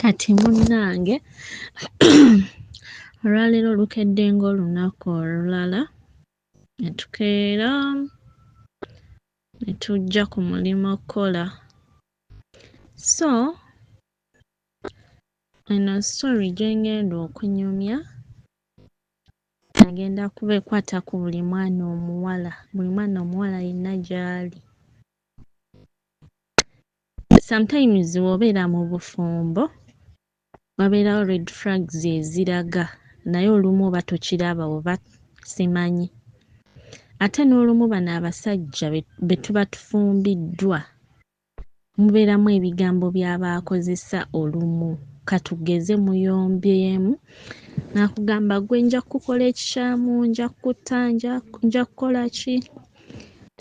Kati munnange olwaleero lukedde ng'olunaku olulala ne tukeera ne tujja ku mulimu okkola. So eno story gye ngenda okunyumya agenda kuba ekwata ku buli mwana omuwala yenna gy'ali. Sometimes bw'obeera mu bufumbo wabeerawo red flags eziraga naye olumu oba tokiraba oba simanyi. Ate n'olumu bano abasajja be tuba tufumbiddwa mubeeramu ebigambo by'abaakozesa olumu. Katugeze muyombyemu n'akugamba gwe nja kukola ekikyamu, nja kutta, nja kukola ki.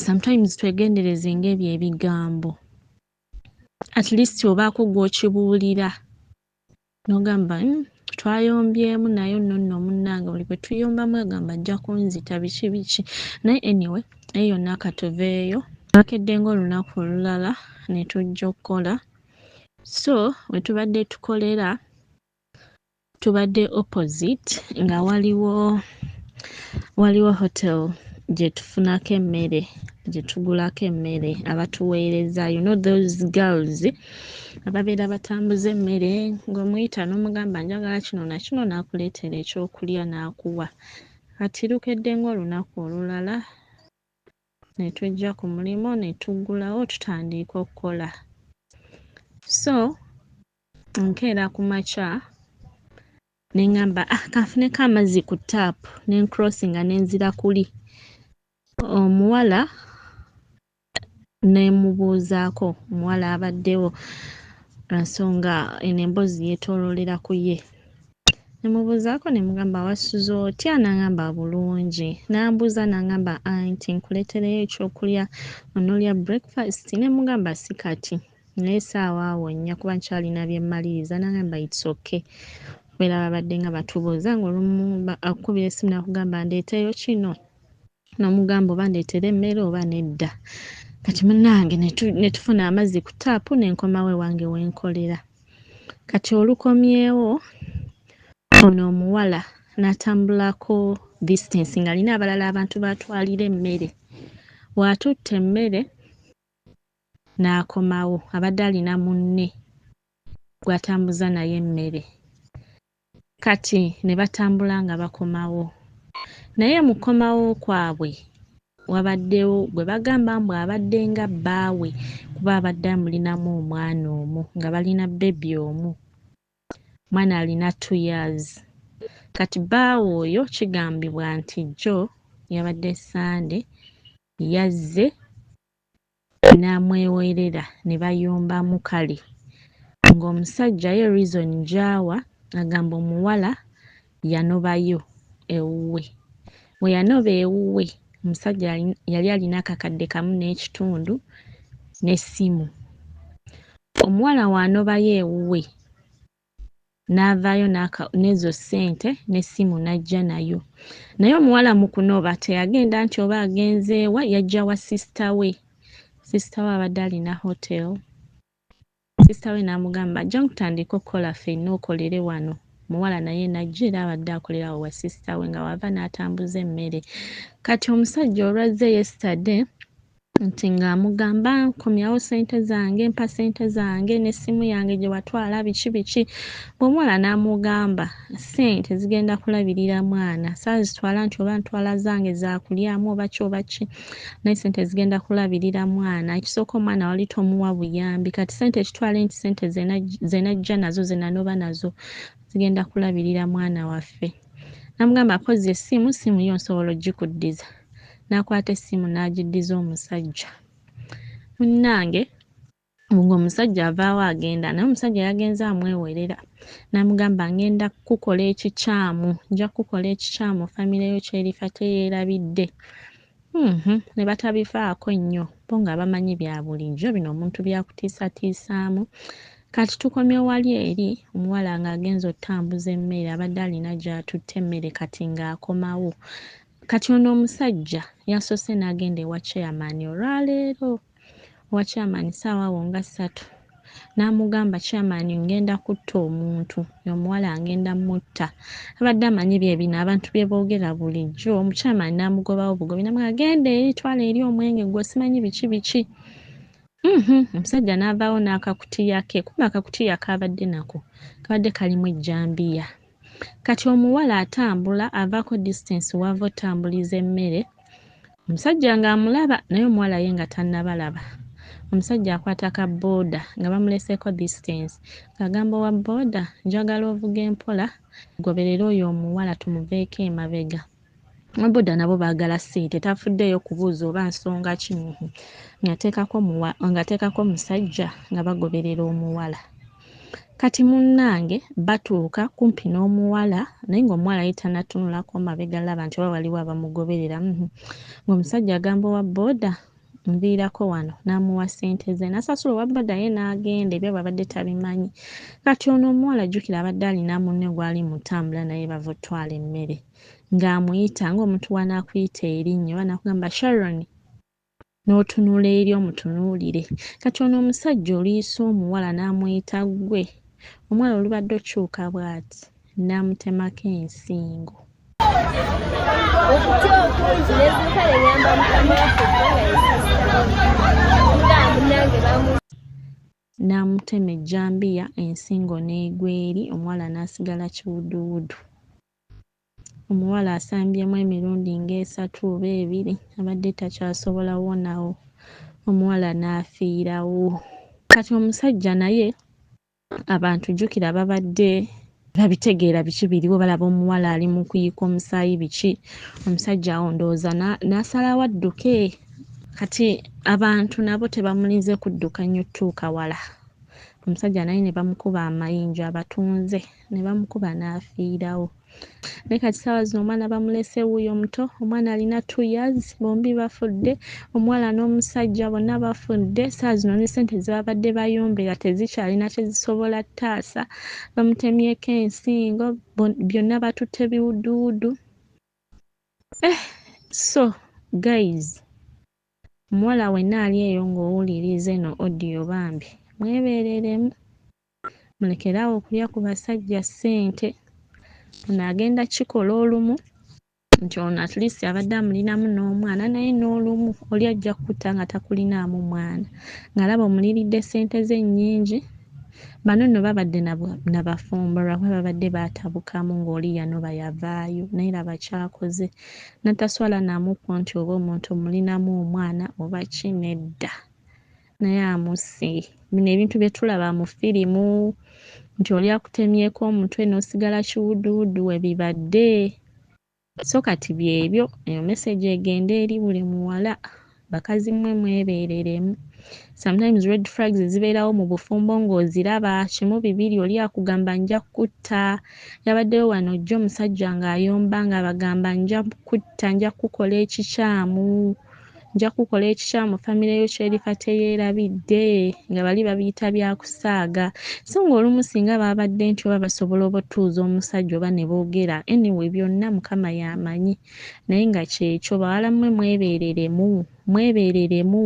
Sometimes twegenderezenga ebyo ebigambo. At least obaako gw'okibuulira n'ogamba twayombyemu naye nno munnange buli bwe tuyombamu agamba ajja kunzita biki. Naye anyway naye yonna katuveeyo. Lwakedde ng'olunaku olulala ne tujja okukola. So we tubadde tukolera tubadde opposite nga waliwo hotel gye tufunako emmere, gye tugulako emmere abatuweereza. You know those girls ababeera batambuza emmere ng'omuyita n'omugamba njagala kino na kino n'akuleetera ekyokulya n'akuwa. Kati lukedde ng'olunaku olulala ne tujja ku mulimu ne tuggulawo tutandika okukola. So nkeera ku makya ne ŋŋamba kanfuneko amazzi ku ttaapu ne ncrossinga ne nzira kuli. Omuwala ne mubuuzaako, omuwala abaddewo ensonga eno emboozi yeetooloolera ku ye. Ne mubuuzaako ne mugamba wasuze otya? N'aŋŋamba bulungi. N'ambuuza n'aŋŋamba anti nkuleetereyo ekyokulya onoolya breakfast? Ne mugamba si kati naye essaawa awo nnya kuba nkyalina bye mmaliriza. N'aŋŋamba it's okay. Kubeera babadde nga batubuuza ng'olumu akukubira essimu n'akugamba ndeeteyo kino n'omugamba oba ndeetera emmere oba nedda. Kati munnange ne tufuna amazzi ku ttaapu ne nkomawo ewange we nkolera. Kati olukomyewo ono omuwala n'atambulako distance ng'alina abalala abantu b'atwalira emmere. Bw'atutte emmere n'akomawo, abadde alina munne gw'atambuza naye emmere. Kati ne batambula nga bakomawo. Naye mu kkomawo kwabwe wabaddewo gwe bagamba mbu abadde nga bbaawe kuba abadde amulinamu omwana omu nga balina bbebi omu. Omwana alina 2 years. Kati bbaawe oyo kigambibwa nti jjo yabadde Sande yazze n'amwewerera ne bayombamu kale. Ng'omusajja ye reason gy'awa agamba omuwala yanobayo ewuwe. Bwe yanoba ewuwe omusajja yali alina akakadde kamu n'ekitundu n'essimu. Omuwala w'anobayo ewuwe n'avaayo n'ezo ssente n'essimu n'ajja nayo. Naye omuwala mu kunoba teyagenda nti oba agenze wa, yajja wa sisita we. Sisita we abadde alina hotel. Sisita we n'amugamba ajja nkutandika okukola ffenna okolere wano. Omuwala naye n'ajja era abadde akolera awo wa sisita we nga w'ava n'atambuza emmere. Kati omusajja olwazze yesterday nti ng'amugamba nkomyawo ssente zange, mpa ssente zange n'essimu yange gye watwala biki. Omuwala n'amugamba ssente zigenda kulabirira mwana, saazitwala nti oba ntwala zange zaakulyamu oba ki, naye ssente zigenda kulabirira mwana. Ekisooka omwana wali tomuwa buyambi, kati ssente kitwale nti ssente ze najja nazo ze nanoba nazo zigenda kulabirira mwana waffe. N'amugamba kozza essimu yo nsobola oggikuddiza. N'akwata essimu n'agiddiza omusajja. Munnange ng'omusajja avaawo agenda, naye omusajja yagenze amwewerera. N'amugamba ngenda kukukola ekikyamu, nja kukukola ekikyamu famire yo ky'erifa teyeerabidde. Ne batabifaako nnyo bo nga bamanyi bya bulijjo bino omuntu byakutiisatiisaamu. Kati tukomye wali eri omuwala ng'agenze otambuza emmere abadde alina gy'atutte emmere kati ng'akomawo. Kati ono omusajja yasoose n'agenda ewa chairman olwaleero. Ewa chairman ssaawa awo nga 3. n'amugamba chairman ngenda kutta omuntu omuwala ngenda mutta abadde amanyi bye bino abantu bye boogera bulijjo chairman n'amugobawo bugobi n'amugamba genda eri twala eri omwenge gwe simanyi biki omusajja n'avaawo n'akakutiya ke kuba akakutiya kaabadde nako kabadde kalimu ejjambiya kati omuwala atambula avaako distance w'ava otambuliza emmere omusajja ng'amulaba naye omuwala ye nga tannabalaba omusajja akwata ka booda nga bamuleseeko distance ng'agamba owa booda njagala ovuga empola goberera oyo omuwala tumuveeko emabega abooda nabo baagala ssente tafuddeeyo kubuuza oba nsonga ki ng'ateekako omusajja nga bagoberera omuwala kati munnange batuuka kumpi n'omuwala naye ng'omuwala ye tannatunulako mabega laba nti oba waliwo abamugoberera ng'omusajja agamba owa booda nviirako wano n'amuwa ssente ze n'asasula owa booda ye n'agenda ebyo babadde tabimanyi kati ono omuwala jjukira abadde alina munne gw'ali mutambula naye bava otwala emmere ng'amuyita ng'omuntu w'anaakuyita erinnya oba n'akugamba Sharon n'otunula eri omutunuulire kati ono omusajja oliyisa omuwala n'amuyita ggwe omuwala olubadde okyuka bw'ati n'amutemako ensingo okutya okungi n'ezuuka nenyamba mukamwaffe munange n'amutema ejjambiya ensingo n'egwa eri omuwala n'asigala kiwuduwudu omuwala asambyemu emirundi ng'esatu oba ebiri abadde takyasobola wonawo omuwala n'afiirawo kati omusajja naye abantu jjukira babadde babitegeera biki biriwo balaba omuwala ali mu kuyika omusaayi biki omusajja awo ndowooza n'asalawo adduke kati abantu nabo tebamulinze kudduka nnyo ttuuka wala omusajja naye ne bamukuba amayinja abatunze ne bamukuba n'afiirawo naye kati ssaawa zino omwana bamulese wuuyo muto omwana alina 2 years bombi bafudde omuwala n'omusajja bonna bafudde ssaawa zino ne ssente ze babadde bayombera tezikyalina kyezisobola ttaasa bamutemyeko ensingo byonna batutte biwuduwudu so guys omuwala wenna ali eyo ng'owuliriza eno audio bambi mwebeereremu mulekeraawo okulya ku basajja ssente ono agenda kikola olumu nti ono at least abadde amulinamu n'omwana naye n'olumu oli ajja kukutta nga takulinaamu mwana ng'alaba omuliridde ssente ze nnyingi bano nno babadde nabafumbo kuba babadde baatabukamu ng'oli yanoba yavaayo naye laba kyakoze nataswala namukko nti oba omuntu omulinamu omwana oba ki nedda naye amusse bino ebintu bye tulaba mu firimu nti oli akutemyeko omutwe n'osigala kiwuduwudu we bibadde so kati byebyo eyo message egenda eri buli muwala bakazi mmwe mwebeereremu sometimes red flags zibeerawo mu bufumbo ng'oziraba kimu bibiri oli akugamba nja kutta yabaddeyo wano jjo omusajja ng'ayomba ng'abagamba nja kutta nja kukola ekikyamu famire yo kyerifa teyeerabidde nga bali babiyita byakusaaga so ng'olumu singa babadde nti oba basobola obutuuza omusajja oba ne boogera anyway byonna mukama y'amanyi naye nga kyekyo bawala mmwe mwebeereremu